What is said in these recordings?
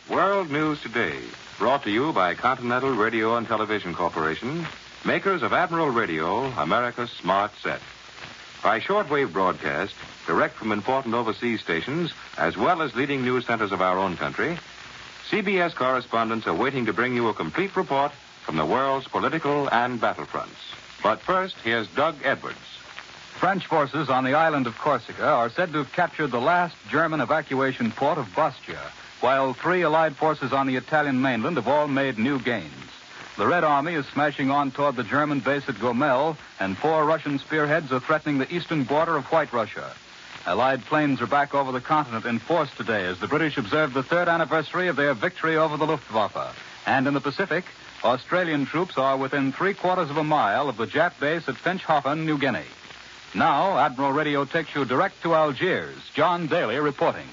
World News Today, brought to you by Continental Radio and Television Corporation, makers of Admiral Radio, America's smart set. By shortwave broadcast, direct from important overseas stations, as well as leading news centers of our own country, CBS correspondents are waiting to bring you a complete report from the world's political and battlefronts. But first, here's Doug Edwards. French forces on the island of Corsica are said to have captured the last German evacuation port of Bastia, while 3 Allied forces on the Italian mainland have all made new gains. The Red Army is smashing on toward the German base at Gomel, and 4 Russian spearheads are threatening the eastern border of White Russia. Allied planes are back over the continent in force today as the British observe the 3rd anniversary of their victory over the Luftwaffe. And in the Pacific, Australian troops are within 3/4 of a mile of the Jap base at Finschhafen, New Guinea. Now, Admiral Radio takes you direct to Algiers. John Daly reporting.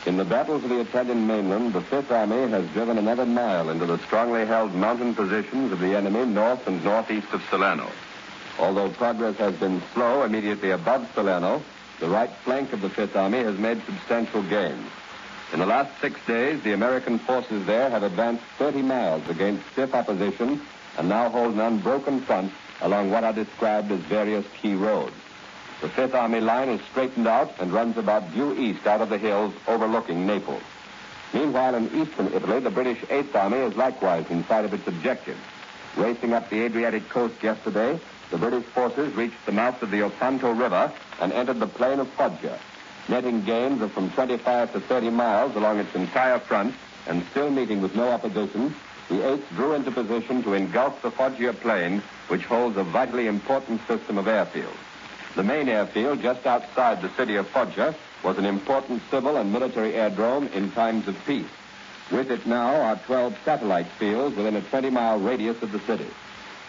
In the battle for the Italian mainland, the 5th Army has driven another mile into the strongly held mountain positions of the enemy north and northeast of Salerno. Although progress has been slow immediately above Salerno, the right flank of the 5th Army has made substantial gains. In the last 6 days, the American forces there have advanced 30 miles against stiff opposition and now hold an unbroken front along what are described as various key roads. The 5th Army line is straightened out and runs about due east out of the hills overlooking Naples. Meanwhile, in eastern Italy, the British 8th Army is likewise in sight of its objective. Racing up the Adriatic coast yesterday, the British forces reached the mouth of the Ofanto River and entered the plain of Foggia. Netting gains of from 25 to 30 miles along its entire front and still meeting with no opposition, the 8th drew into position to engulf the Foggia plain, which holds a vitally important system of airfields. The main airfield just outside the city of Foggia was an important civil and military aerodrome in times of peace. With it now are 12 satellite fields within a 20-mile radius of the city.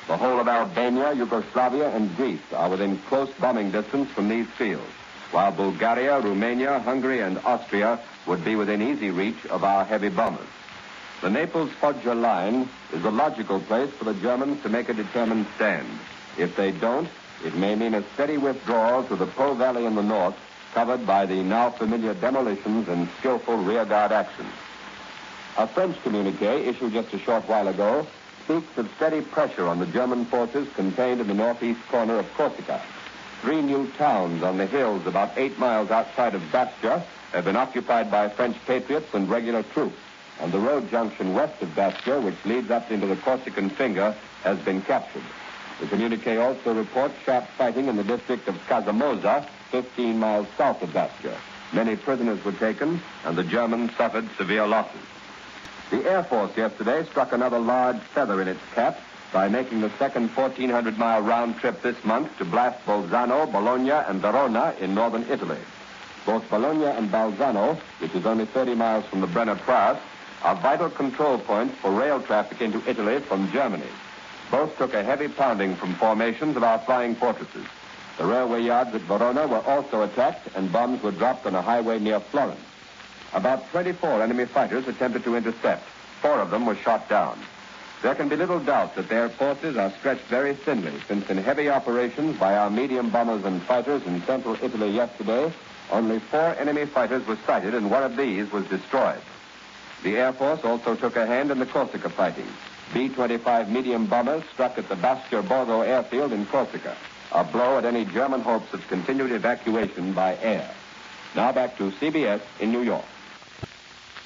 The whole of Albania, Yugoslavia, and Greece are within close bombing distance from these fields, while Bulgaria, Romania, Hungary, and Austria would be within easy reach of our heavy bombers. The Naples-Foggia line is a logical place for the Germans to make a determined stand. If they don't, it may mean a steady withdrawal to the Po Valley in the north, covered by the now familiar demolitions and skillful rearguard actions. A French communique issued just a short while ago speaks of steady pressure on the German forces contained in the northeast corner of Corsica. 3 new towns on the hills about 8 miles outside of Bastia have been occupied by French patriots and regular troops, and the road junction west of Bastia, which leads up into the Corsican Finger, has been captured. The communique also reports sharp fighting in the district of Casamosa, 15 miles south of Bastia. Many prisoners were taken, and the Germans suffered severe losses. The Air Force yesterday struck another large feather in its cap by making the second 1,400-mile round trip this month to blast Bolzano, Bologna, and Verona in northern Italy. Both Bologna and Bolzano, which is only 30 miles from the Brenner Pass, are vital control points for rail traffic into Italy from Germany. Both took a heavy pounding from formations of our flying fortresses. The railway yards at Verona were also attacked, and bombs were dropped on a highway near Florence. About 24 enemy fighters attempted to intercept. 4 of them were shot down. There can be little doubt that their forces are stretched very thinly, since in heavy operations by our medium bombers and fighters in central Italy yesterday, only 4 enemy fighters were sighted, and one of these was destroyed. The Air Force also took a hand in the Corsica fighting. B-25 medium bombers struck at the Bastia Borgo airfield in Corsica, a blow at any German hopes of continued evacuation by air. Now back to CBS in New York.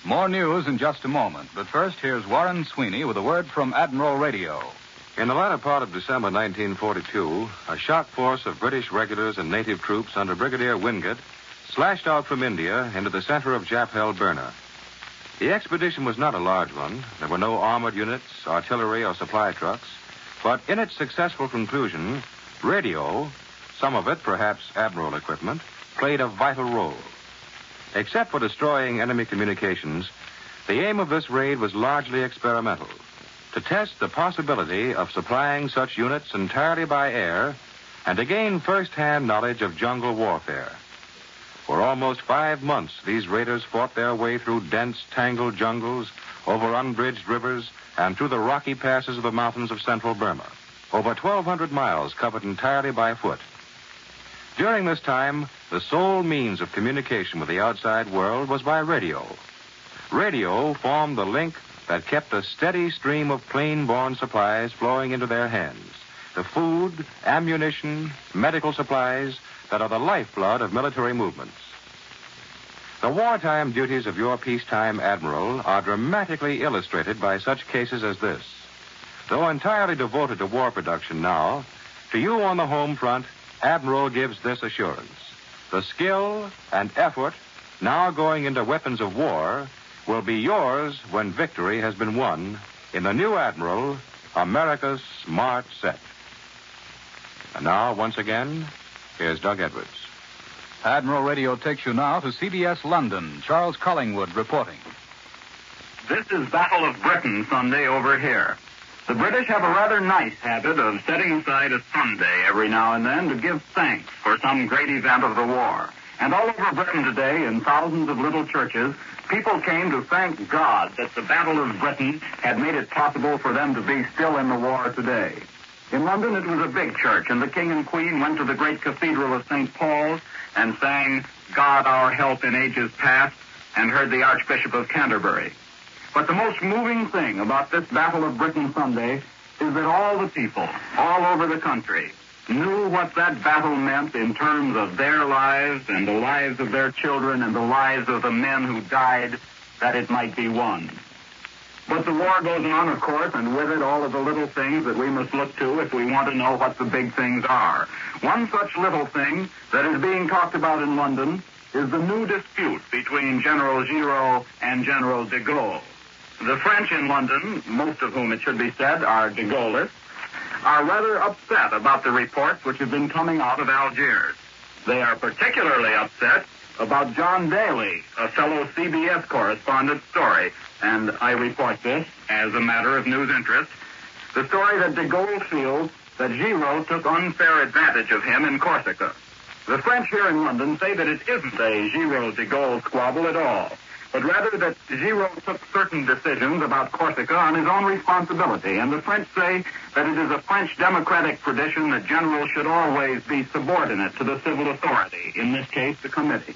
More news in just a moment, but first here's Warren Sweeney with a word from Admiral Radio. In the latter part of December 1942, a shock force of British regulars and native troops under Brigadier Wingate slashed out from India into the center of Jap-held Burma. The expedition was not a large one. There were no armored units, artillery, or supply trucks. But in its successful conclusion, radio, some of it perhaps Admiral equipment, played a vital role. Except for destroying enemy communications, the aim of this raid was largely experimental, to test the possibility of supplying such units entirely by air and to gain first-hand knowledge of jungle warfare. For almost 5 months, these raiders fought their way through dense, tangled jungles, over unbridged rivers, and through the rocky passes of the mountains of central Burma. Over 1,200 miles covered entirely by foot. During this time, the sole means of communication with the outside world was by radio. Radio formed the link that kept a steady stream of plane-borne supplies flowing into their hands. The food, ammunition, medical supplies that are the lifeblood of military movements. The wartime duties of your peacetime admiral are dramatically illustrated by such cases as this. Though entirely devoted to war production now, to you on the home front, Admiral gives this assurance. The skill and effort now going into weapons of war will be yours when victory has been won in the new Admiral, America's Smart Set. And now, once again, here's Doug Edwards. Admiral Radio takes you now to CBS London. Charles Collingwood reporting. This is Battle of Britain Sunday over here. The British have a rather nice habit of setting aside a Sunday every now and then to give thanks for some great event of the war. And all over Britain today, in thousands of little churches, people came to thank God that the Battle of Britain had made it possible for them to be still in the war today. In London, it was a big church, and the King and Queen went to the great Cathedral of St. Paul's and sang God Our Help in Ages Past and heard the Archbishop of Canterbury. But the most moving thing about this Battle of Britain Sunday is that all the people, all over the country, knew what that battle meant in terms of their lives and the lives of their children and the lives of the men who died that it might be won. But the war goes on, of course, and with it all of the little things that we must look to if we want to know what the big things are. One such little thing that is being talked about in London is the new dispute between General Giraud and General de Gaulle. The French in London, most of whom it should be said are de Gaullists, are rather upset about the reports which have been coming out of Algiers. They are particularly upset about John Daly, a fellow CBS correspondent's story, and I report this as a matter of news interest, the story that de Gaulle feels that Giraud took unfair advantage of him in Corsica. The French here in London say that it isn't a Giraud-de Gaulle squabble at all, but rather that Giraud took certain decisions about Corsica on his own responsibility, and the French say that it is a French democratic tradition that generals should always be subordinate to the civil authority, in this case, the committee.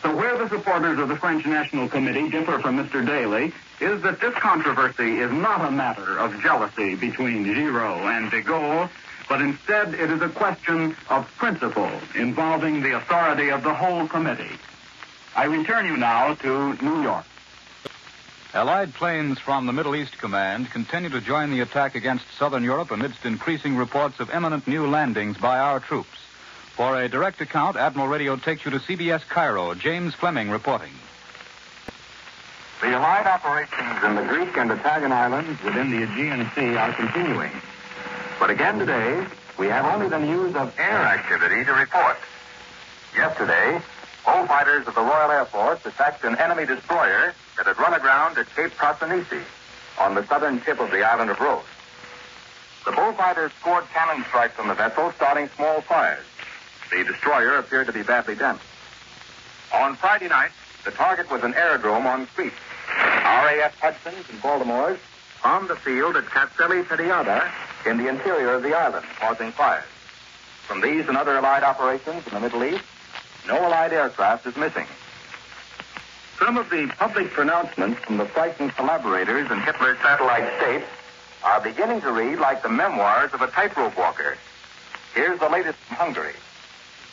So where the supporters of the French National Committee differ from Mr. Daly is that this controversy is not a matter of jealousy between Giraud and de Gaulle, but instead it is a question of principle involving the authority of the whole committee. I return you now to New York. Allied planes from the Middle East Command continue to join the attack against southern Europe amidst increasing reports of imminent new landings by our troops. For a direct account, Admiral Radio takes you to CBS Cairo. James Fleming reporting. The Allied operations in the Greek and Italian islands within the Aegean Sea are continuing. But again today, we have only the news of air activity to report. Yesterday, bullfighters of the Royal Air Force attacked an enemy destroyer that had run aground at Cape Prosinisi on the southern tip of the island of Rhodes. The bullfighters scored cannon strikes on the vessel, starting small fires. The destroyer appeared to be badly damaged. On Friday night, the target was an aerodrome on Crete. RAF Hudson's and Baltimore's bombed the field at Castelli Pediada in the interior of the island, causing fires. From these and other Allied operations in the Middle East, no Allied aircraft is missing. Some of the public pronouncements from the frightened collaborators in Hitler's satellite states are beginning to read like the memoirs of a tightrope walker. Here's the latest from Hungary.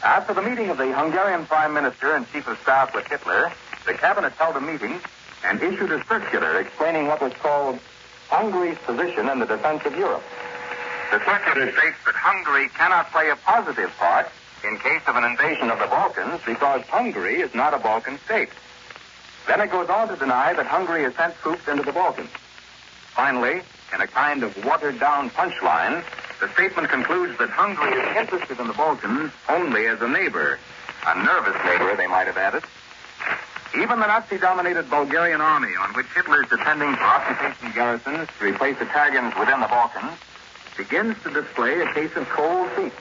After the meeting of the Hungarian Prime Minister and Chief of Staff with Hitler, the cabinet held a meeting and issued a circular explaining what was called Hungary's position in the defense of Europe. The circular states that Hungary cannot play a positive part in case of an invasion of the Balkans because Hungary is not a Balkan state. Then it goes on to deny that Hungary has sent troops into the Balkans. Finally, in a kind of watered-down punchline, the statement concludes that Hungary is interested in the Balkans only as a neighbor. A nervous neighbor, they might have added. Even the Nazi-dominated Bulgarian army, on which Hitler is depending for occupation garrisons to replace Italians within the Balkans, begins to display a case of cold feet.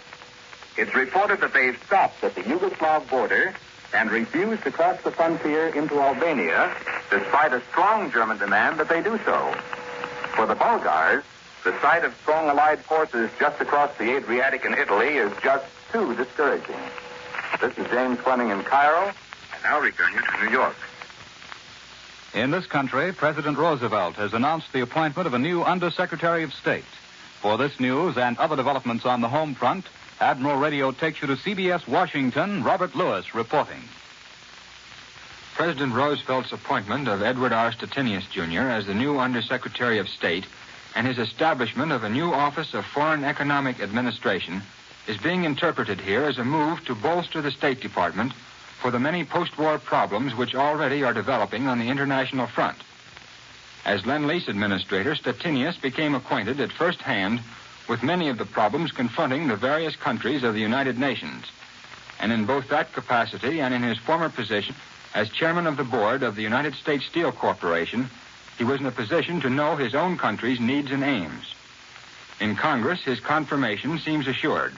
It's reported that they've stopped at the Yugoslav border and refused to cross the frontier into Albania, despite a strong German demand that they do so. For the Bulgars, the sight of strong Allied forces just across the Adriatic in Italy is just too discouraging. This is James Fleming in Cairo. I now return you to New York. In this country, President Roosevelt has announced the appointment of a new Undersecretary of State. For this news and other developments on the home front, Admiral Radio takes you to CBS Washington. Robert Lewis reporting. President Roosevelt's appointment of Edward R. Stettinius, Jr. as the new Undersecretary of State and his establishment of a new Office of Foreign Economic Administration is being interpreted here as a move to bolster the State Department for the many post-war problems which already are developing on the international front. As Lend-Lease Administrator, Stettinius became acquainted at first hand with many of the problems confronting the various countries of the United Nations. And in both that capacity and in his former position as chairman of the board of the United States Steel Corporation, he was in a position to know his own country's needs and aims. In Congress, his confirmation seems assured.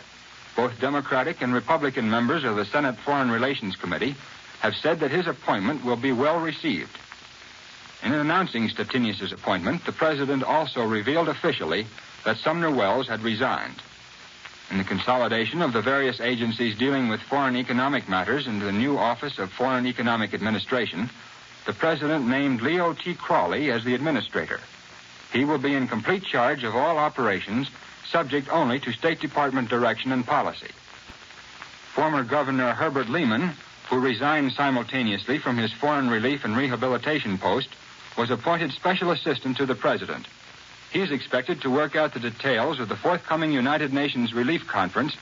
Both Democratic and Republican members of the Senate Foreign Relations Committee have said that his appointment will be well received. In announcing Stettinius' appointment, the president also revealed officially that Sumner Welles had resigned. In the consolidation of the various agencies dealing with foreign economic matters into the new Office of Foreign Economic Administration, the president named Leo T. Crawley as the administrator. He will be in complete charge of all operations, subject only to State Department direction and policy. Former Governor Herbert Lehman, who resigned simultaneously from his Foreign Relief and Rehabilitation post, was appointed special assistant to the president. He is expected to work out the details of the forthcoming United Nations Relief Conference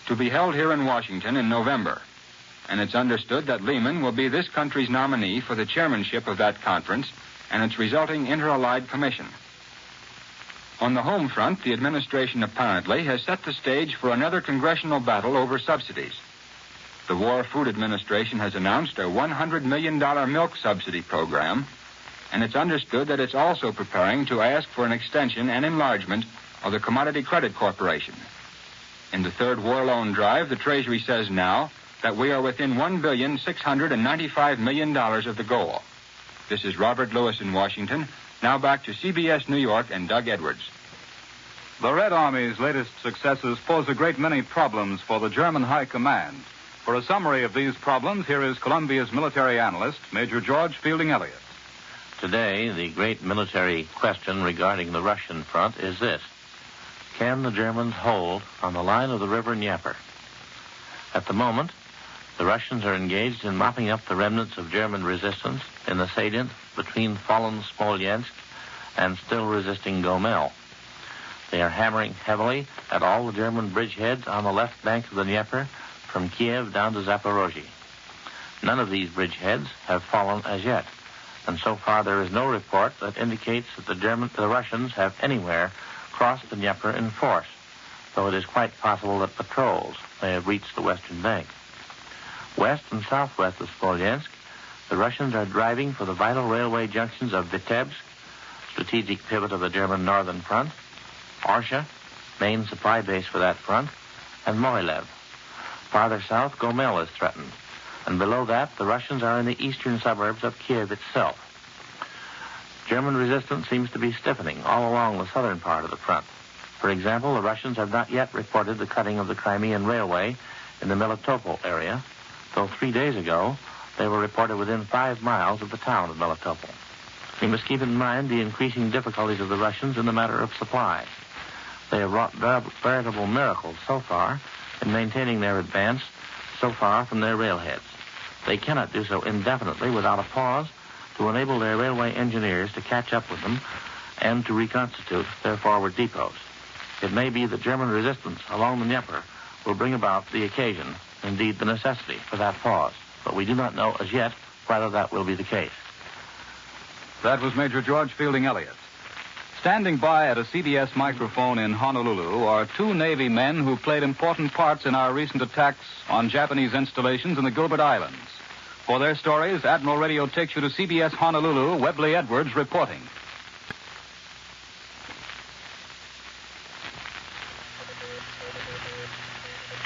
to be held here in Washington in November. And it's understood that Lehman will be this country's nominee for the chairmanship of that conference and its resulting Inter-Allied Commission. On the home front, the administration apparently has set the stage for another congressional battle over subsidies. The War Food Administration has announced a $100 million milk subsidy program, and it's understood that it's also preparing to ask for an extension and enlargement of the Commodity Credit Corporation. In the third war loan drive, the Treasury says now that we are within $1,695 million of the goal. This is Robert Lewis in Washington. Now back to CBS New York and Doug Edwards. The Red Army's latest successes pose a great many problems for the German High Command. For a summary of these problems, here is Columbia's military analyst, Major George Fielding Elliott. Today, the great military question regarding the Russian front is this: can the Germans hold on the line of the river Dnieper? At the moment, the Russians are engaged in mopping up the remnants of German resistance in the salient between fallen Smolensk and still resisting Gomel. They are hammering heavily at all the German bridgeheads on the left bank of the Dnieper from Kiev down to Zaporozhye. None of these bridgeheads have fallen as yet, and so far there is no report that indicates that the Russians have anywhere crossed the Dnieper in force, though it is quite possible that patrols may have reached the western bank. West and southwest of Smolensk, the Russians are driving for the vital railway junctions of Vitebsk, strategic pivot of the German northern front, Orsha, main supply base for that front, and Mohilev. Farther south, Gomel is threatened, and below that, the Russians are in the eastern suburbs of Kiev itself. German resistance seems to be stiffening all along the southern part of the front. For example, the Russians have not yet reported the cutting of the Crimean Railway in the Melitopol area, though 3 days ago they were reported within 5 miles of the town of Melitopol. We must keep in mind the increasing difficulties of the Russians in the matter of supply. They have wrought veritable miracles so far in maintaining their advance so far from their railheads. They cannot do so indefinitely without a pause to enable their railway engineers to catch up with them and to reconstitute their forward depots. It may be that German resistance along the Dnieper will bring about the occasion, indeed the necessity, for that pause. But we do not know as yet whether that will be the case. That was Major George Fielding Elliott. Standing by at a CBS microphone in Honolulu are 2 Navy men who played important parts in our recent attacks on Japanese installations in the Gilbert Islands. For their stories, Admiral Radio takes you to CBS Honolulu, Webley Edwards reporting.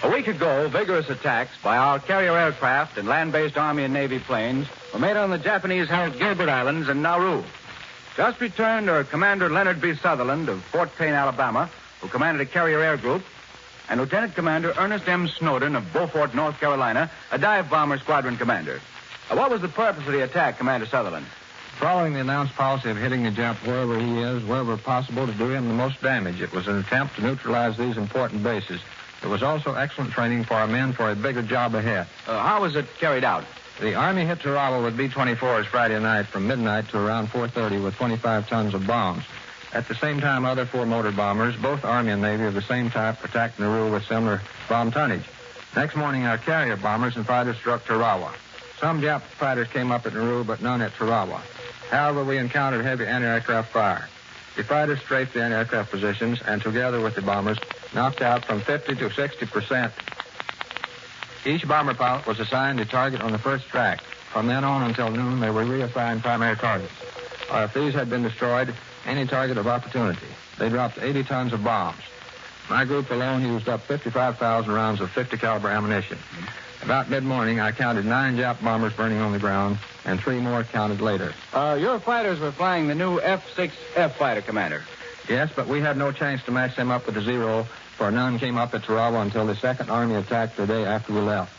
A week ago, vigorous attacks by our carrier aircraft and land-based Army and Navy planes were made on the Japanese-held Gilbert Islands and Nauru. Just returned are Commander Leonard B. Sutherland of Fort Payne, Alabama, who commanded a carrier air group, and Lieutenant Commander Ernest M. Snowden of Beaufort, North Carolina, a dive bomber squadron commander. What was the purpose of the attack, Commander Sutherland? Following the announced policy of hitting the Jap wherever he is, wherever possible, to do him the most damage, it was an attempt to neutralize these important bases. It was also excellent training for our men for a bigger job ahead. How was it carried out? The Army hit Tarawa with B-24s Friday night from midnight to around 4:30 with 25 tons of bombs. At the same time, other four motor bombers, both Army and Navy of the same type, attacked Nauru with similar bomb tonnage. Next morning, our carrier bombers and fighters struck Tarawa. Some Jap fighters came up at Nauru, but none at Tarawa. However, we encountered heavy anti-aircraft fire. The fighters strafed the anti-aircraft positions and, together with the bombers, knocked out from 50 to 60%. Each bomber pilot was assigned a target on the first track. From then on until noon, they were reassigned primary targets. Or if these had been destroyed, any target of opportunity. They dropped 80 tons of bombs. My group alone used up 55,000 rounds of 50 caliber ammunition. About mid-morning, I counted 9 Jap bombers burning on the ground, and 3 more counted later. Your fighters were flying the new F-6F fighter, Commander. Yes, but we had no chance to match them up with the Zero, for none came up at Tarawa until the Second Army attacked the day after we left.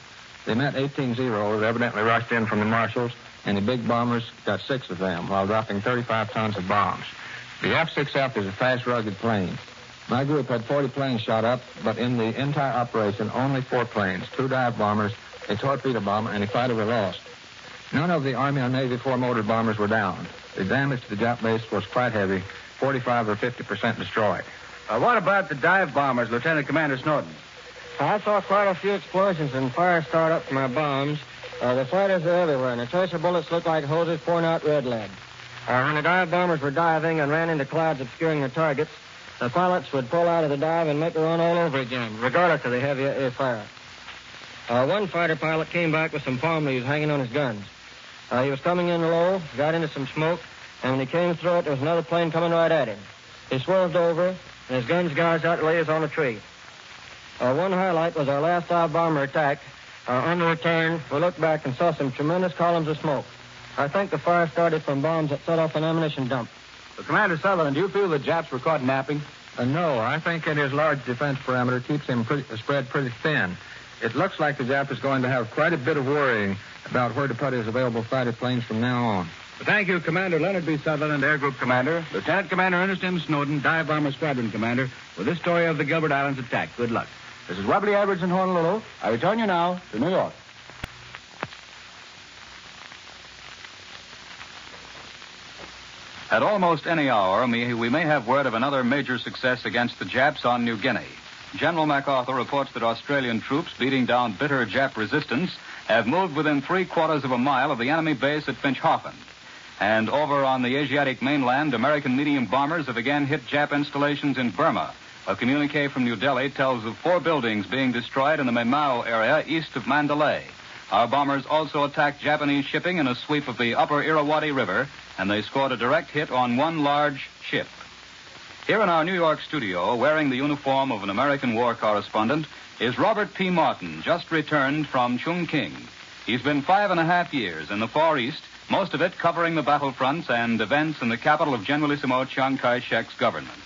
They met 18 Zeros, evidently rushed in from the marshals, and the big bombers got 6 of them while dropping 35 tons of bombs. The F-6F is a fast, rugged plane. My group had 40 planes shot up, but in the entire operation, only 4 planes, 2 dive bombers, a torpedo bomber, and a fighter were lost. None of the Army or Navy 4-motor bombers were down. The damage to the Jap base was quite heavy, 45 or 50% destroyed. What about the dive bombers, Lieutenant Commander Snowden? I saw quite a few explosions and fire start up from our bombs. The fighters are everywhere, and the tracer bullets look like hoses pouring out red lead. When the dive bombers were diving and ran into clouds obscuring their targets, the pilots would pull out of the dive and make a run all over again, regardless of the heavy air fire. One fighter pilot came back with some palm leaves hanging on his guns. He was coming in low, got into some smoke, and when he came through it, there was another plane coming right at him. He swerved over, and his guns gouged out layers on a tree. One highlight was our last dive bomber attack. On the return, we looked back and saw some tremendous columns of smoke. I think the fire started from bombs that set off an ammunition dump. Commander Sutherland, do you feel the Japs were caught napping? No, I think that his large defense perimeter keeps him spread pretty thin. It looks like the Jap is going to have quite a bit of worrying about where to put his available fighter planes from now on. Thank you, Commander Leonard B. Sutherland, Air Group Commander, Lieutenant Commander Ernest M. Snowden, Dive Bomber Squadron Commander, with this story of the Gilbert Islands attack. Good luck. This is Webley Edwards in Honolulu. I return you now to New York. At almost any hour, we may have word of another major success against the Japs on New Guinea. General MacArthur reports that Australian troops beating down bitter Jap resistance have moved within 3/4 of a mile of the enemy base at Finchhofen. And over on the Asiatic mainland, American medium bombers have again hit Jap installations in Burma. A communique from New Delhi tells of 4 buildings being destroyed in the Memao area east of Mandalay. Our bombers also attacked Japanese shipping in a sweep of the upper Irrawaddy River, and they scored a direct hit on 1 large ship. Here in our New York studio, wearing the uniform of an American war correspondent, is Robert P. Martin, just returned from Chongqing. He's been 5.5 years in the Far East, most of it covering the battlefronts and events in the capital of Generalissimo Chiang Kai-shek's government.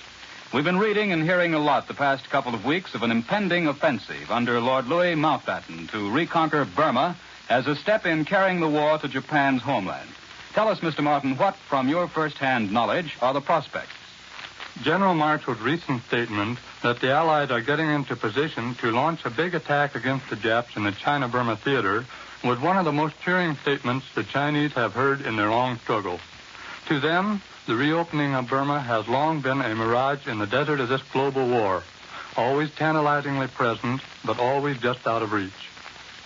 We've been reading and hearing a lot the past couple of weeks of an impending offensive under Lord Louis Mountbatten to reconquer Burma as a step in carrying the war to Japan's homeland. Tell us, Mr. Martin, what, from your first-hand knowledge, are the prospects? General Marshall's recent statement that the Allies are getting into position to launch a big attack against the Japs in the China-Burma theater was one of the most cheering statements the Chinese have heard in their long struggle. To them, the reopening of Burma has long been a mirage in the desert of this global war, always tantalizingly present, but always just out of reach.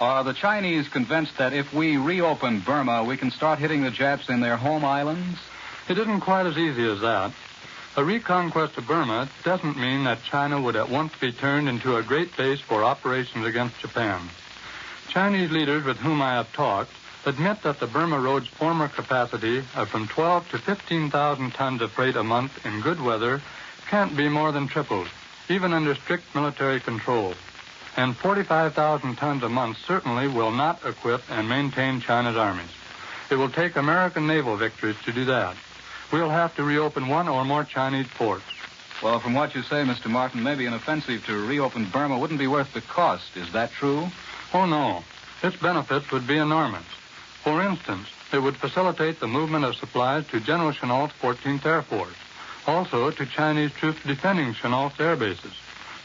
Are the Chinese convinced that if we reopen Burma, we can start hitting the Japs in their home islands? It isn't quite as easy as that. A reconquest of Burma doesn't mean that China would at once be turned into a great base for operations against Japan. Chinese leaders with whom I have talked admit that the Burma Road's former capacity of from 12 to 15,000 tons of freight a month in good weather can't be more than tripled, even under strict military control. And 45,000 tons a month certainly will not equip and maintain China's armies. It will take American naval victories to do that. We'll have to reopen one or more Chinese ports. Well, from what you say, Mr. Martin, maybe an offensive to reopen Burma wouldn't be worth the cost. Is that true? Oh, no. Its benefits would be enormous. For instance, it would facilitate the movement of supplies to General Chennault's 14th Air Force, also to Chinese troops defending Chennault's air bases.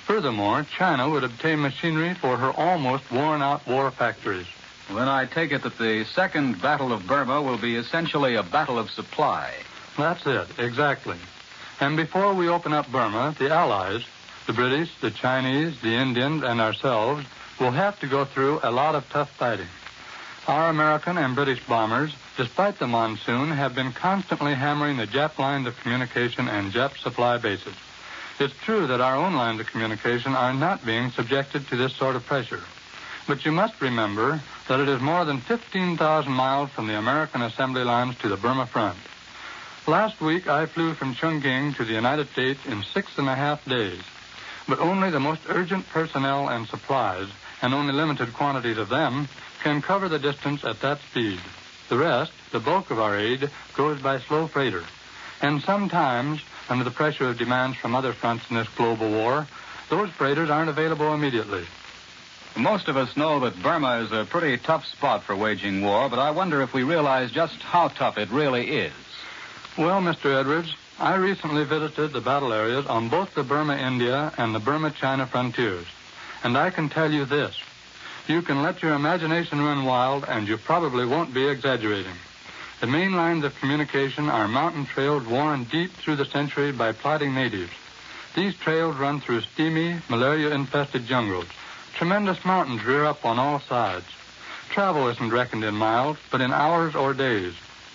Furthermore, China would obtain machinery for her almost worn-out war factories. Well, then I take it that the Second Battle of Burma will be essentially a battle of supply. That's it, exactly. And before we open up Burma, the Allies, the British, the Chinese, the Indians, and ourselves, will have to go through a lot of tough fighting. Our American and British bombers, despite the monsoon, have been constantly hammering the Jap lines of communication and Jap supply bases. It's true that our own lines of communication are not being subjected to this sort of pressure. But you must remember that it is more than 15,000 miles from the American assembly lines to the Burma front. Last week, I flew from Chongqing to the United States in 6.5 days. But only the most urgent personnel and supplies, and only limited quantities of them, can cover the distance at that speed. The rest, the bulk of our aid, goes by slow freighter. And sometimes, under the pressure of demands from other fronts in this global war, those freighters aren't available immediately. Most of us know that Burma is a pretty tough spot for waging war, but I wonder if we realize just how tough it really is. Well, Mr. Edwards, I recently visited the battle areas on both the Burma-India and the Burma-China frontiers. And I can tell you this. You can let your imagination run wild, and you probably won't be exaggerating. The main lines of communication are mountain trails worn deep through the centuries by plodding natives. These trails run through steamy, malaria-infested jungles. Tremendous mountains rear up on all sides. Travel isn't reckoned in miles, but in hours or days.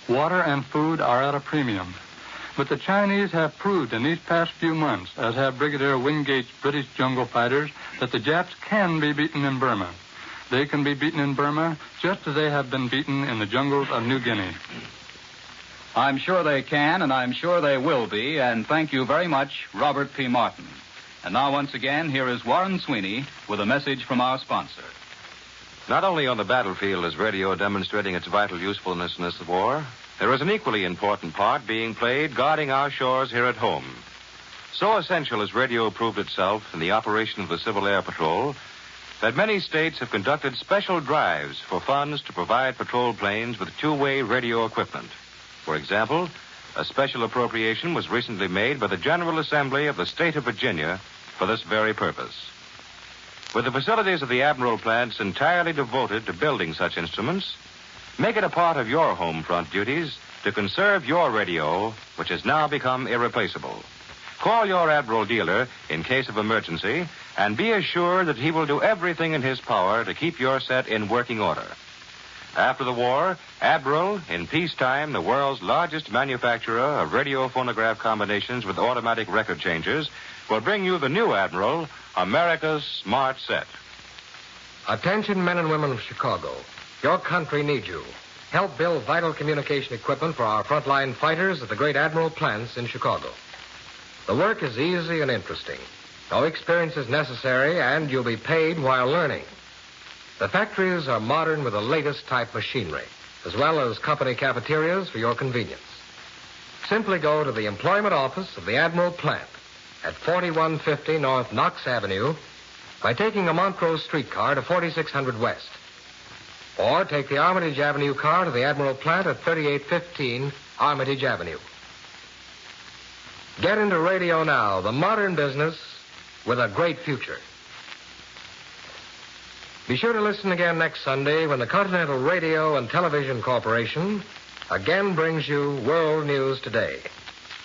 Water and food are at a premium. But the Chinese have proved in these past few months, as have Brigadier Wingate's British jungle fighters, that the Japs can be beaten in Burma. They can be beaten in Burma just as they have been beaten in the jungles of New Guinea. I'm sure they can, and I'm sure they will be, and thank you very much, Robert P. Martin. And now, once again, here is Warren Sweeney with a message from our sponsor. Not only on the battlefield is radio demonstrating its vital usefulness in this war, there is an equally important part being played guarding our shores here at home. So essential has radio proved itself in the operation of the Civil Air Patrol that many states have conducted special drives for funds to provide patrol planes with two-way radio equipment. For example, a special appropriation was recently made by the General Assembly of the State of Virginia for this very purpose. With the facilities of the Admiral plants entirely devoted to building such instruments, make it a part of your home front duties to conserve your radio, which has now become irreplaceable. Call your Admiral dealer in case of emergency and be assured that he will do everything in his power to keep your set in working order. After the war, Admiral, in peacetime, the world's largest manufacturer of radio phonograph combinations with automatic record changers, will bring you the new Admiral, America's smart set. Attention, men and women of Chicago. Your country needs you. Help build vital communication equipment for our frontline fighters at the great Admiral plants in Chicago. The work is easy and interesting. No experience is necessary, and you'll be paid while learning. The factories are modern with the latest type machinery, as well as company cafeterias for your convenience. Simply go to the employment office of the Admiral plant at 4150 North Knox Avenue by taking a Montrose streetcar to 4600 West. Or take the Armitage Avenue car to the Admiral plant at 3815 Armitage Avenue. Get into radio now, the modern business with a great future. Be sure to listen again next Sunday when the Continental Radio and Television Corporation again brings you World News Today,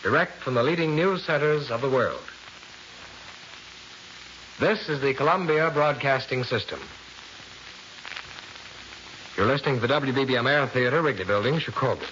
direct from the leading news centers of the world. This is the Columbia Broadcasting System. You're listening to the WBBM Air Theater, Wrigley Building, Chicago.